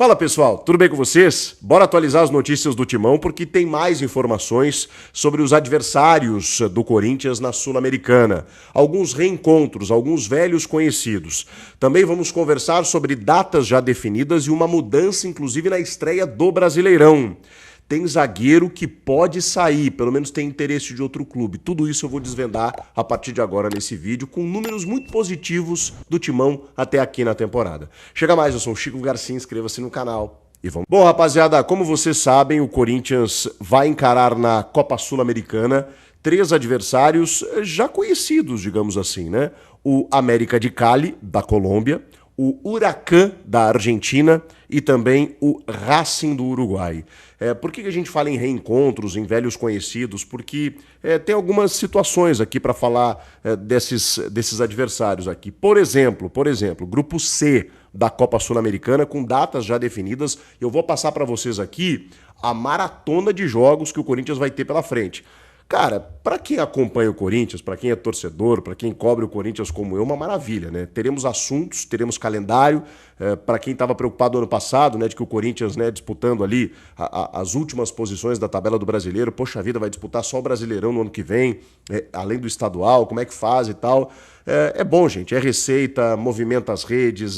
Fala pessoal, tudo bem com vocês? Bora atualizar as notícias do Timão porque tem mais informações sobre os adversários do Corinthians na Sul-Americana. Alguns reencontros, alguns velhos conhecidos. Também vamos conversar sobre datas já definidas e uma mudança inclusive na estreia do Brasileirão. Tem zagueiro que pode sair, pelo menos tem interesse de outro clube. Tudo isso eu vou desvendar a partir de agora nesse vídeo, com números muito positivos do Timão até aqui na temporada. Chega mais, eu sou o Chico Garcia, inscreva-se no canal e vamos. Bom, rapaziada, como vocês sabem, o Corinthians vai encarar na Copa Sul-Americana 3 adversários já conhecidos, digamos assim, né? O América de Cali, da Colômbia, o Huracán da Argentina e também o Racing do Uruguai. Por que a gente fala em reencontros, em velhos conhecidos? Porque tem algumas situações aqui para falar desses adversários aqui. Por exemplo, Grupo C da Copa Sul-Americana com datas já definidas. Eu vou passar para vocês aqui a maratona de jogos que o Corinthians vai ter pela frente. Cara, para quem acompanha o Corinthians, para quem é torcedor, para quem cobre o Corinthians como eu, uma maravilha, né? Teremos assuntos, teremos calendário. Para quem estava preocupado ano passado, né, de que o Corinthians, né, disputando ali as últimas posições da tabela do Brasileiro, poxa vida, vai disputar só o Brasileirão no ano que vem, além do estadual, como é que faz e tal. É bom, gente, é receita, movimenta as redes,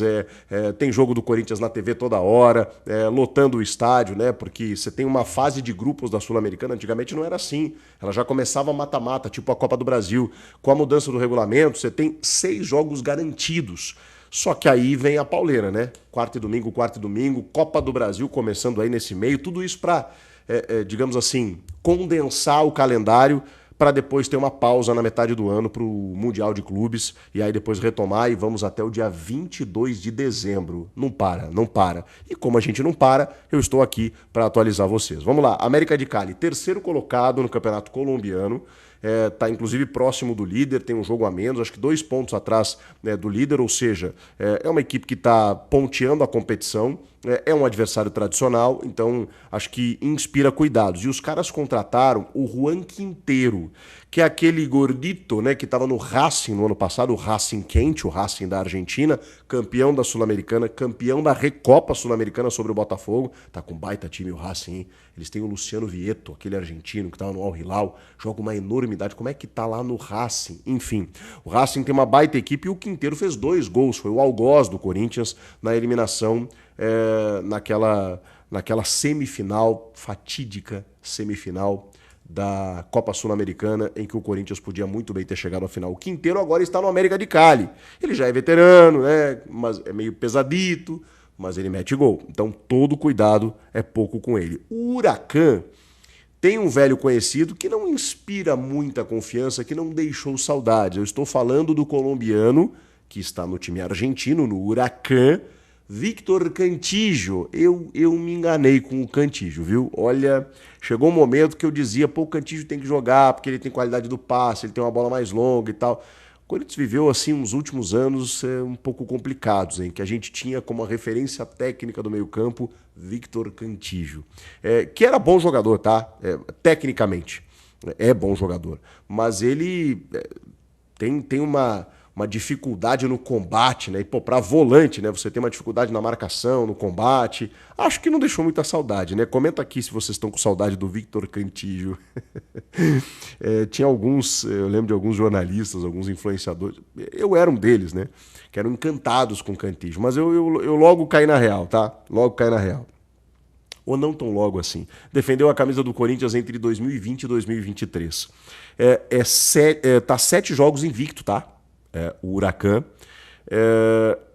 tem jogo do Corinthians na TV toda hora, lotando o estádio, né? Porque você tem uma fase de grupos da Sul-Americana, antigamente não era assim, ela já começava mata-mata, tipo a Copa do Brasil. Com a mudança do regulamento, você tem 6 jogos garantidos. Só que aí vem a pauleira, né? Quarta e domingo, Copa do Brasil começando aí nesse meio, tudo isso para, digamos assim, condensar o calendário para depois ter uma pausa na metade do ano para o Mundial de Clubes e aí depois retomar e vamos até o dia 22 de dezembro. Não para, não para. E como a gente não para, eu estou aqui para atualizar vocês. Vamos lá, América de Cali, terceiro colocado no Campeonato Colombiano. Tá inclusive próximo do líder, tem um jogo a menos, acho que 2 pontos atrás, né, do líder, ou seja, é uma equipe que está ponteando a competição, é um adversário tradicional, então acho que inspira cuidados. E os caras contrataram o Juan Quintero, que é aquele gordito, né, que estava no Racing no ano passado, o Racing quente, o Racing da Argentina, campeão da Sul-Americana, campeão da Recopa Sul-Americana sobre o Botafogo, tá com baita time o Racing, hein? Eles têm o Luciano Vieto, aquele argentino que estava no Al Hilal, joga uma enormidade, como é que tá lá no Racing? Enfim, o Racing tem uma baita equipe e o Quinteiro fez 2 gols, foi o algoz do Corinthians na eliminação, naquela semifinal, fatídica semifinal da Copa Sul-Americana, em que o Corinthians podia muito bem ter chegado à final. O Quinteiro agora está no América de Cali. Ele já é veterano, né? Mas é meio pesadito, mas ele mete gol. Então todo cuidado é pouco com ele. O Huracán tem um velho conhecido que não inspira muita confiança, que não deixou saudades. Eu estou falando do colombiano, que está no time argentino, no Huracán, Víctor Cantillo. Eu me enganei com o Cantillo, viu? Olha, chegou um momento que eu dizia, pô, o Cantillo tem que jogar, porque ele tem qualidade do passe, ele tem uma bola mais longa e tal. O Corinthians viveu, assim, uns últimos anos um pouco complicados, em que a gente tinha como referência técnica do meio-campo Víctor Cantillo, que era bom jogador, tá? Tecnicamente, é bom jogador, mas ele tem uma dificuldade no combate, né? E, pô, pra volante, né? Você tem uma dificuldade na marcação, no combate. Acho que não deixou muita saudade, né? Comenta aqui se vocês estão com saudade do Víctor Cantillo. Tinha alguns, eu lembro de alguns jornalistas, alguns influenciadores, eu era um deles, né? Que eram encantados com o Cantillo, mas eu logo caí na real, tá? Logo caí na real. Ou não tão logo assim. Defendeu a camisa do Corinthians entre 2020 e 2023. Tá 7 jogos invicto, tá? O Huracán,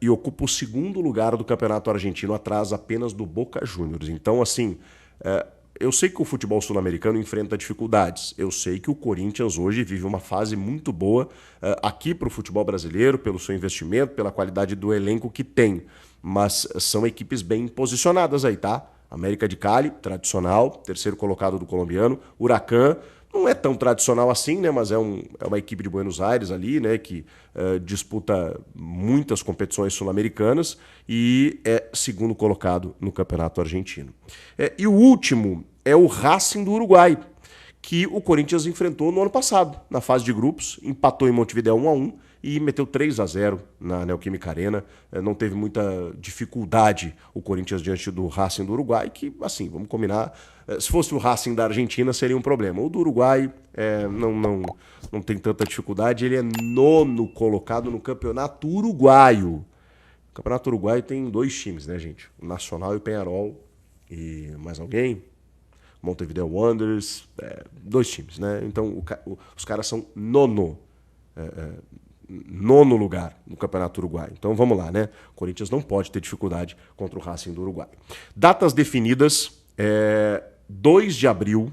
e ocupa o 2º lugar do Campeonato Argentino, atrás apenas do Boca Juniors. Então, assim, eu sei que o futebol sul-americano enfrenta dificuldades. Eu sei que o Corinthians hoje vive uma fase muito boa aqui para o futebol brasileiro, pelo seu investimento, pela qualidade do elenco que tem. Mas são equipes bem posicionadas aí, tá? América de Cali, tradicional, terceiro colocado do colombiano. Huracán, não é tão tradicional assim, né? Mas é uma equipe de Buenos Aires ali, né? Que disputa muitas competições sul-americanas e é 2º colocado no Campeonato Argentino. E o último é o Racing do Uruguai, que o Corinthians enfrentou no ano passado, na fase de grupos, empatou em Montevidéu 1-1 e meteu 3-0 na Neoquímica Arena. Não teve muita dificuldade o Corinthians diante do Racing do Uruguai, que, assim, vamos combinar, se fosse o Racing da Argentina seria um problema. O do Uruguai não tem tanta dificuldade, ele é 9º colocado no Campeonato Uruguaio. O Campeonato Uruguaio tem 2 times, né, gente? O Nacional e o Peñarol. E mais alguém? Montevideo Wanderers, 2 times, né? Então os caras são nono lugar no Campeonato Uruguaio. Então vamos lá, né? O Corinthians não pode ter dificuldade contra o Racing do Uruguai. Datas definidas, 2 de abril,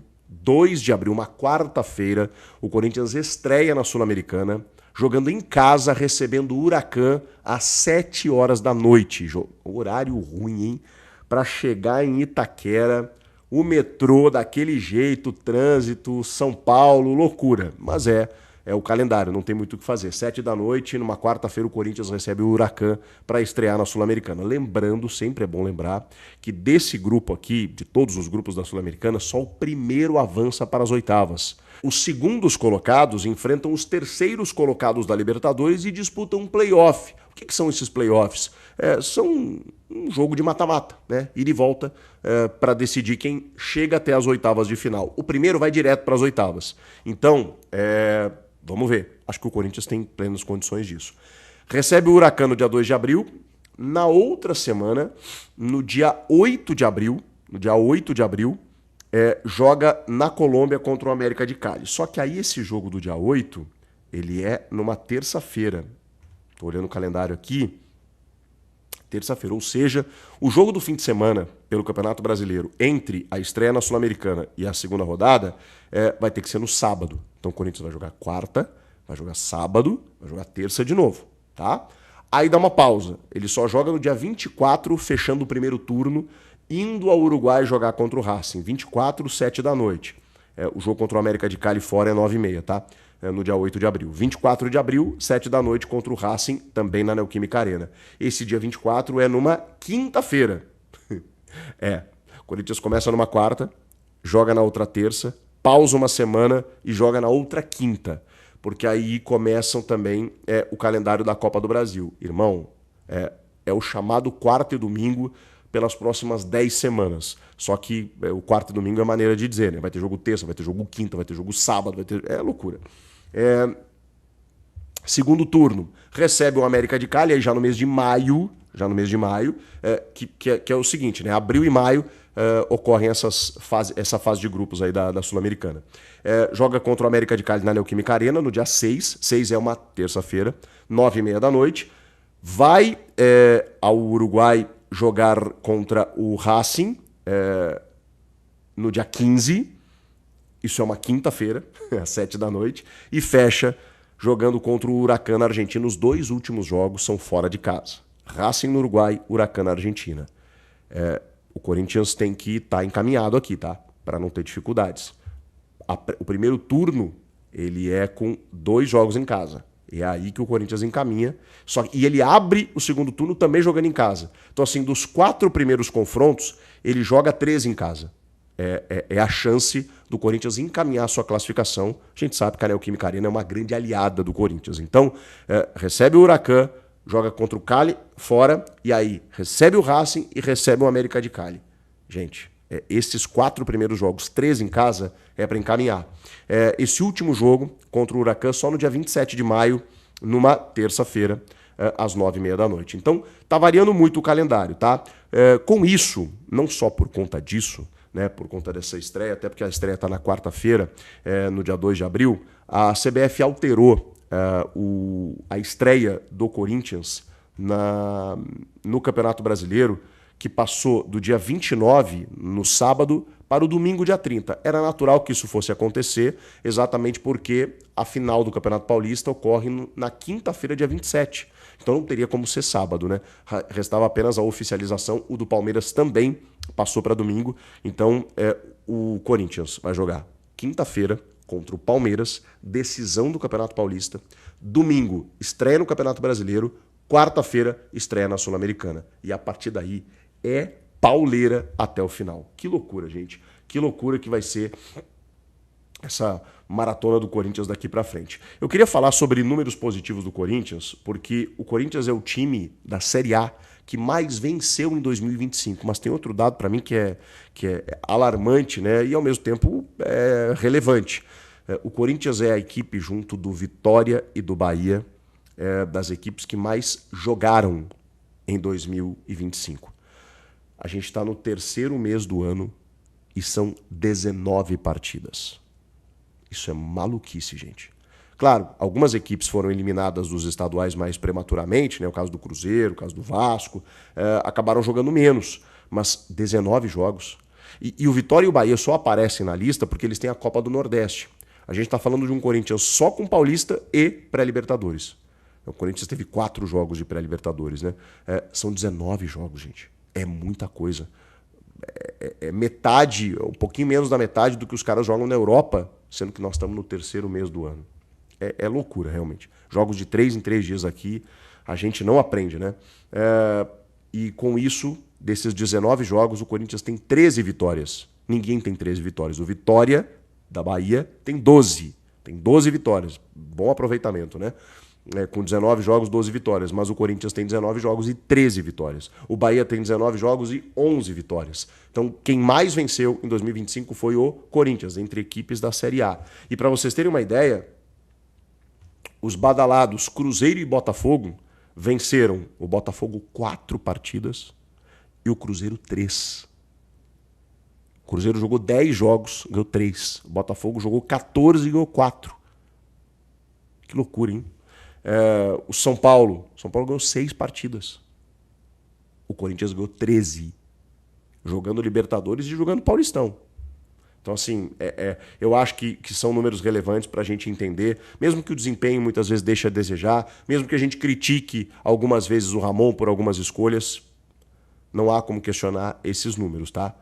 uma quarta-feira, o Corinthians estreia na Sul-Americana, jogando em casa, recebendo o Huracan às 7 horas da noite. Horário ruim, hein? Para chegar em Itaquera, o metrô daquele jeito, trânsito, São Paulo, loucura. Mas é o calendário, não tem muito o que fazer. 7 da noite, numa quarta-feira, o Corinthians recebe o Huracan para estrear na Sul-Americana. Lembrando, sempre é bom lembrar, que desse grupo aqui, de todos os grupos da Sul-Americana, só o primeiro avança para as oitavas. Os segundos colocados enfrentam os terceiros colocados da Libertadores e disputam um play-off. O que são esses play-offs? São um jogo de mata-mata, né? Ir e volta para decidir quem chega até as oitavas de final. O primeiro vai direto para as oitavas. Então, vamos ver. Acho que o Corinthians tem plenas condições disso. Recebe o Huracan no dia 2 de abril. Na outra semana, no dia 8 de abril, joga na Colômbia contra o América de Cali. Só que aí esse jogo do dia 8, ele é numa terça-feira. Estou olhando o calendário aqui. Terça-feira, ou seja, o jogo do fim de semana pelo Campeonato Brasileiro entre a estreia na Sul-Americana e a segunda rodada vai ter que ser no sábado. Então o Corinthians vai jogar quarta, vai jogar sábado, vai jogar terça de novo, tá? Aí dá uma pausa. Ele só joga no dia 24, fechando o primeiro turno, indo ao Uruguai jogar contra o Racing. 24, 7 da noite. O jogo contra o América de Cali fora é 9h30, tá? No dia 8 de abril. 24 de abril, 7 da noite contra o Racing, também na Neoquímica Arena. Esse dia 24 é numa quinta-feira. O Corinthians começa numa quarta, joga na outra terça, pausa uma semana e joga na outra quinta. Porque aí começam também o calendário da Copa do Brasil. Irmão, é o chamado quarta e domingo pelas próximas 10 semanas. Só que o quarto e domingo é maneira de dizer, né? Vai ter jogo terça, vai ter jogo quinta, vai ter jogo sábado, vai ter... É loucura. Segundo turno, recebe o América de Cali, aí já no mês de maio, que é o seguinte, né? Abril e maio ocorrem essa fase de grupos aí da Sul-Americana. Joga contra o América de Cali na Neoquímica Arena no dia 6, 6 é uma terça-feira, 9h30 da noite. Vai ao Uruguai jogar contra o Racing no dia 15, isso é uma quinta-feira, às 7 da noite, e fecha jogando contra o Huracan na Argentina. Os 2 últimos jogos são fora de casa. Racing no Uruguai, Huracan na Argentina. O Corinthians tem que estar encaminhado aqui, tá? Para não ter dificuldades. O primeiro turno, ele é com 2 jogos em casa. É aí que o Corinthians encaminha. E ele abre o segundo turno também jogando em casa. Então, assim, dos 4 primeiros confrontos, ele joga 3 em casa. É a chance do Corinthians encaminhar a sua classificação. A gente sabe que a Neoquímica Arena é uma grande aliada do Corinthians. Então, recebe o Huracan, joga contra o Cali fora, e aí recebe o Racing e recebe o América de Cali. Gente, esses 4 primeiros jogos, 3 em casa, é para encaminhar. Esse último jogo contra o Huracan só no dia 27 de maio, numa terça-feira, às 9h30 da noite. Então, tá variando muito o calendário, tá? Com isso, não só por conta disso, né, por conta dessa estreia, até porque a estreia está na quarta-feira, no dia 2 de abril, a CBF alterou a estreia do Corinthians no Campeonato Brasileiro, que passou do dia 29, no sábado, para o domingo, dia 30. Era natural que isso fosse acontecer, exatamente porque a final do Campeonato Paulista ocorre na quinta-feira, dia 27. Então não teria como ser sábado, né? Restava apenas a oficialização. O do Palmeiras também passou para domingo. Então o Corinthians vai jogar quinta-feira contra o Palmeiras, decisão do Campeonato Paulista. Domingo, estreia no Campeonato Brasileiro. Quarta-feira, estreia na Sul-Americana. E a partir daí é pauleira até o final. Que loucura, gente. Que loucura que vai ser essa maratona do Corinthians daqui para frente. Eu queria falar sobre números positivos do Corinthians, porque o Corinthians é o time da Série A que mais venceu em 2025, mas tem outro dado para mim que é alarmante, né? E ao mesmo tempo relevante. O Corinthians é a equipe, junto do Vitória e do Bahia, das equipes que mais jogaram em 2025. A gente está no terceiro mês do ano e são 19 partidas. Isso é maluquice, gente. Claro, algumas equipes foram eliminadas dos estaduais mais prematuramente, né? O caso do Cruzeiro, o caso do Vasco, acabaram jogando menos, mas 19 jogos. E o Vitória e o Bahia só aparecem na lista porque eles têm a Copa do Nordeste. A gente está falando de um Corinthians só com Paulista e pré-Libertadores. O Corinthians teve 4 jogos de pré-Libertadores, né? São 19 jogos, gente. É muita coisa. É metade, um pouquinho menos da metade do que os caras jogam na Europa, sendo que nós estamos no terceiro mês do ano. É loucura, realmente. Jogos de 3 em 3 dias aqui, a gente não aprende, né? E com isso, desses 19 jogos, o Corinthians tem 13 vitórias. Ninguém tem 13 vitórias. O Vitória, da Bahia, tem 12. Tem 12 vitórias. Bom aproveitamento, né? Com 19 jogos, 12 vitórias. Mas o Corinthians tem 19 jogos e 13 vitórias. O Bahia tem 19 jogos e 11 vitórias. Então, quem mais venceu em 2025 foi o Corinthians, entre equipes da Série A. E para vocês terem uma ideia, os badalados Cruzeiro e Botafogo venceram o Botafogo 4 partidas e o Cruzeiro 3. O Cruzeiro jogou 10 jogos, ganhou 3. O Botafogo jogou 14 e ganhou 4. Que loucura, hein? O São Paulo ganhou 6 partidas. O Corinthians ganhou 13. Jogando Libertadores e jogando Paulistão. Então, assim, eu acho que são números relevantes para a gente entender, mesmo que o desempenho muitas vezes deixe a desejar, mesmo que a gente critique algumas vezes o Ramon por algumas escolhas, não há como questionar esses números, tá?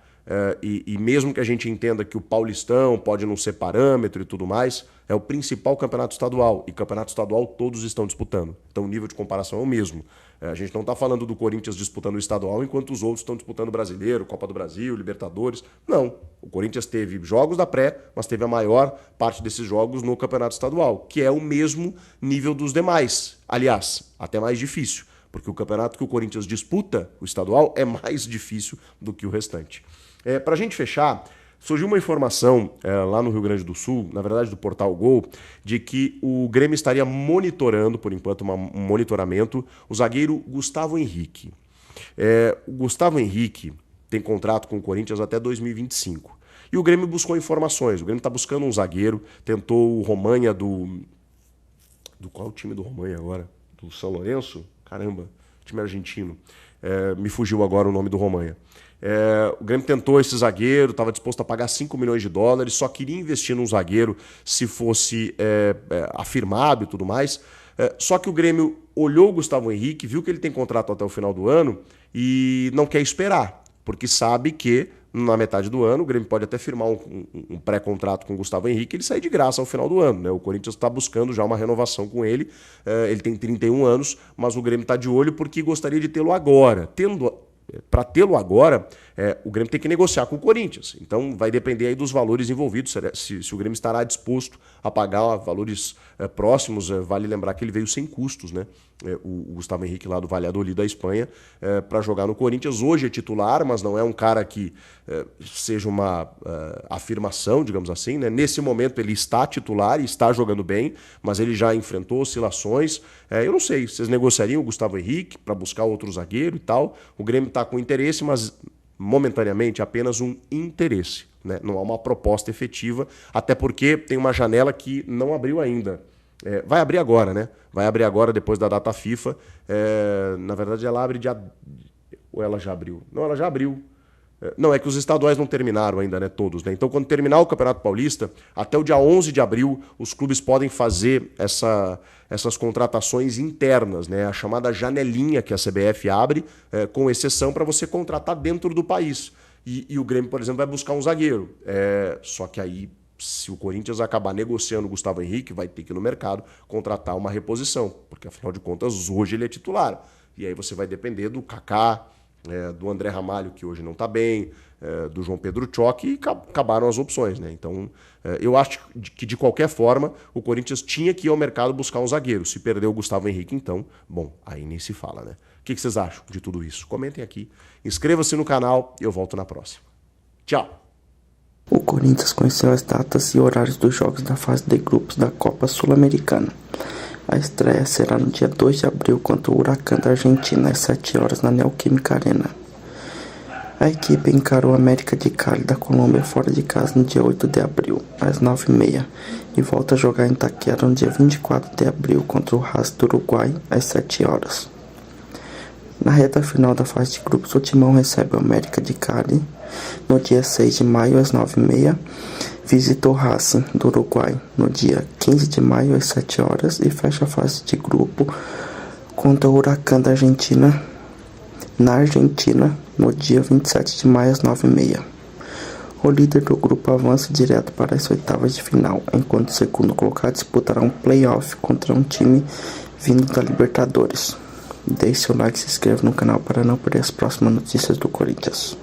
E mesmo que a gente entenda que o Paulistão pode não ser parâmetro e tudo mais, é o principal campeonato estadual. E campeonato estadual todos estão disputando. Então o nível de comparação é o mesmo. A gente não está falando do Corinthians disputando o estadual enquanto os outros estão disputando o Brasileiro, Copa do Brasil, Libertadores. Não. O Corinthians teve jogos da pré, mas teve a maior parte desses jogos no campeonato estadual, que é o mesmo nível dos demais. Aliás, até mais difícil. Porque o campeonato que o Corinthians disputa, o estadual, é mais difícil do que o restante. Para a gente fechar, surgiu uma informação lá no Rio Grande do Sul, na verdade do Portal Gol, de que o Grêmio estaria monitorando, por enquanto, um monitoramento, o zagueiro Gustavo Henrique. O Gustavo Henrique tem contrato com o Corinthians até 2025. E o Grêmio buscou informações. O Grêmio está buscando um zagueiro, tentou o Romagnha do qual é o time do Romagnha agora? Do São Lourenço? Caramba, time argentino. Me fugiu agora o nome do Romagnha. O Grêmio tentou esse zagueiro, estava disposto a pagar 5 milhões de dólares, só queria investir num zagueiro se fosse afirmado e tudo mais. Só que o Grêmio olhou o Gustavo Henrique, viu que ele tem contrato até o final do ano e não quer esperar, porque sabe que na metade do ano o Grêmio pode até firmar um pré-contrato com o Gustavo Henrique e ele sair de graça ao final do ano, né? O Corinthians está buscando já uma renovação com ele, ele tem 31 anos, mas o Grêmio está de olho porque gostaria de tê-lo agora. Para tê-lo agora, o Grêmio tem que negociar com o Corinthians. Então vai depender aí dos valores envolvidos, se o Grêmio estará disposto a pagar valores próximos. Vale lembrar que ele veio sem custos, né? O Gustavo Henrique lá do Valladolid da Espanha, para jogar no Corinthians. Hoje é titular, mas não é um cara que seja uma afirmação, digamos assim, né? Nesse momento ele está titular e está jogando bem, mas ele já enfrentou oscilações. Eu não sei, vocês negociariam o Gustavo Henrique para buscar outro zagueiro e tal? O Grêmio está com interesse, mas momentaneamente apenas um interesse, né? Não há uma proposta efetiva, até porque tem uma janela que não abriu ainda. Vai abrir agora, né? Vai abrir agora depois da data FIFA. Na verdade, ela abre dia... Ou ela já abriu? Não, ela já abriu. Não, é que os estaduais não terminaram ainda, né? Todos, né? Então, quando terminar o Campeonato Paulista, até o dia 11 de abril, os clubes podem fazer essas contratações internas, né? A chamada janelinha que a CBF abre, com exceção para você contratar dentro do país. E o Grêmio, por exemplo, vai buscar um zagueiro. Só que aí, se o Corinthians acabar negociando o Gustavo Henrique, vai ter que ir no mercado contratar uma reposição, porque afinal de contas hoje ele é titular. E aí você vai depender do Kaká, do André Ramalho, que hoje não está bem, do João Pedro Choque, e acabaram as opções, né? Então, eu acho que de qualquer forma o Corinthians tinha que ir ao mercado buscar um zagueiro. Se perdeu o Gustavo Henrique, então, bom, aí nem se fala, né? O que vocês acham de tudo isso? Comentem aqui, inscreva-se no canal e eu volto na próxima. Tchau! O Corinthians conheceu as datas e horários dos jogos da fase de grupos da Copa Sul-Americana. A estreia será no dia 2 de abril contra o Huracán da Argentina, às 7 horas na Neoquímica Arena. A equipe encarou a América de Cali da Colômbia fora de casa no dia 8 de abril, às 9h30, e volta a jogar em Itaquera no dia 24 de abril contra o Racing do Uruguai, às 7 horas. Na reta final da fase de grupos, o Timão recebe o América de Cali no dia 6 de maio, às 9h30, visita o Racing do Uruguai no dia 15 de maio, às 7 horas, e fecha a fase de grupo contra o Huracán da Argentina, na Argentina, no dia 27 de maio, às 9h30. O líder do grupo avança direto para as oitavas de final, enquanto o segundo colocado disputará um play-off contra um time vindo da Libertadores. Deixe seu like e se inscreva no canal para não perder as próximas notícias do Corinthians.